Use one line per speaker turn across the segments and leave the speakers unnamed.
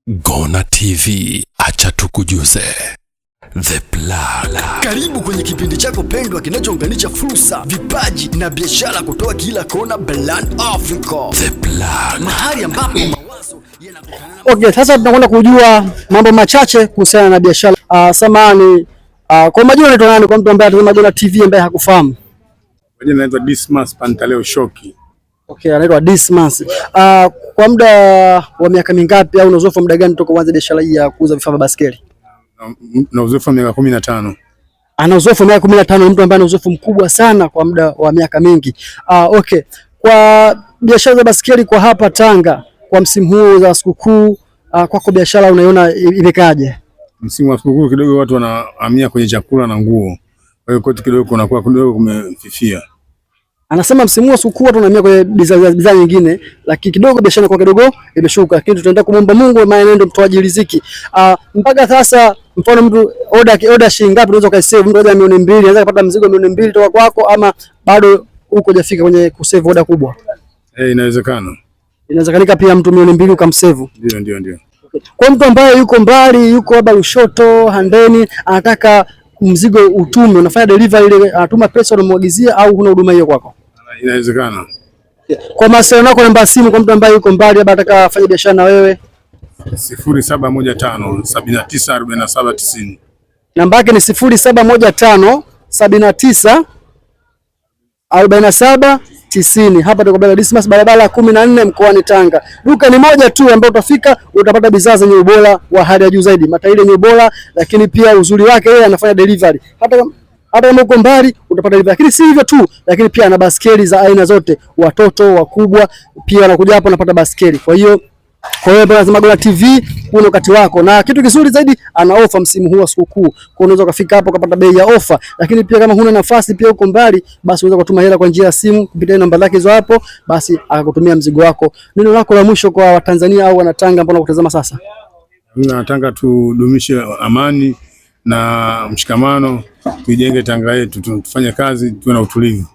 Gonna TV, acha tukujuze. The Plug.
Karibu kwenye kipindi chako pendwa kinachounganisha fursa, vipaji na biashara kutoka kila kona barani Afrika.
The Plug.
Mahali ambapo mawazo yanakutana.
Okay, sasa tunakwenda kujua mambo machache kuhusiana na biashara. Samani, kwa majina unaitwa nani kwa mtu ambaye anatazama Gonna TV ambaye hakufahamu?
Majina naitwa Dismas Pantaleo Shoki.
Okay, anaitwa Dismas. Kwa muda wa miaka mingapi au unazofa muda gani toka uanze biashara hii ya kuuza vifaa vya baskeli?
Na uzoefu wa miaka 15.
Ana uzoefu wa miaka 15, ni mtu ambaye ana uzoefu mkubwa sana kwa muda wa miaka mingi. Okay. Kwa biashara za baskeli kwa hapa Tanga kwa msimu huu za sikukuu, kwako biashara unaiona imekaje?
Msimu wa sikukuu kidogo watu wanahamia kwenye chakula na nguo. Kwa hiyo kote kidogo kunakuwa kidogo kumefifia.
Anasema msimu wa sikukuu watu wanahamia kwenye bidhaa nyingine, lakini kidogo biashara kwa kidogo imeshuka, lakini tutaenda kumomba Mungu maana ndio mtoaji riziki. Mpaka sasa mfano mtu order shilingi ngapi unaweza kaisave? Mtu order milioni 2 anaweza kupata mzigo milioni 2 toka kwako, ama bado huko hujafika kwenye kusave order kubwa?
Inawezekana.
Inawezekanika pia mtu milioni 2 ukamsave.
Ndio.
Okay. Kwa mtu ambaye yuko mbali, yuko labda Lushoto, Handeni, anataka mzigo utume, unafanya delivery ile, anatuma pesa unamwagizia au huna huduma hiyo kwako?
Inawezekana.
Kwa mawasiliano yako, namba simu kwa mtu ambaye yuko mbali labda anataka afanye biashara na wewe?
0715 794790.
Namba yake ni 0715 794790. Hapa tuko Gonna Dismas, barabara ya 14 mkoani Tanga. Duka ni moja tu ambapo utafika utapata bidhaa zenye ubora wa hali ya juu zaidi, matairi yenye ubora, lakini pia uzuri wake yeye anafanya delivery. Hata kama uko mbali utapata delivery. Lakini si hivyo tu, lakini pia ana baskeli za aina zote, watoto, wakubwa, pia wanakuja hapo unapata baskeli. Kwa hiyo lazima Gonna TV kuna wakati wako, na kitu kizuri zaidi ana ofa msimu huu wa sikukuu. Kwa unaweza kufika hapo ukapata bei ya ofa, lakini pia kama huna nafasi pia uko mbali, basi unaweza kutuma hela kwa njia ya simu kupitia namba zake hizo hapo, basi akakutumia mzigo wako. Neno lako la mwisho kwa Watanzania au Wanatanga ambao wanakutazama sasa?
Nataka tudumishe amani na mshikamano, tujenge Tanga yetu, tufanye kazi, tuwe na utulivu.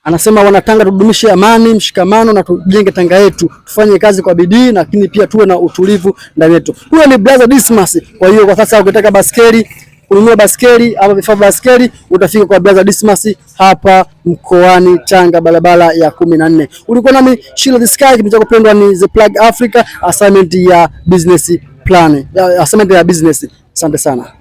Anasema
Wanatanga tudumishe amani, mshikamano na tujenge Tanga yetu, tufanye kazi kwa bidii, lakini pia tuwe na utulivu ndani yetu. Huyo ni brother Dismas. Kwa hiyo kwa sasa ukitaka baskeli, kununua baskeli au vifaa vya baskeli, utafika kwa brother Dismas hapa mkoani Tanga, barabara ya 14. Ulikuwa nami Shilo the Sky, kipindi chako pendwa ni The Plug Africa, assignment ya business plan, assignment ya business. Asante sana.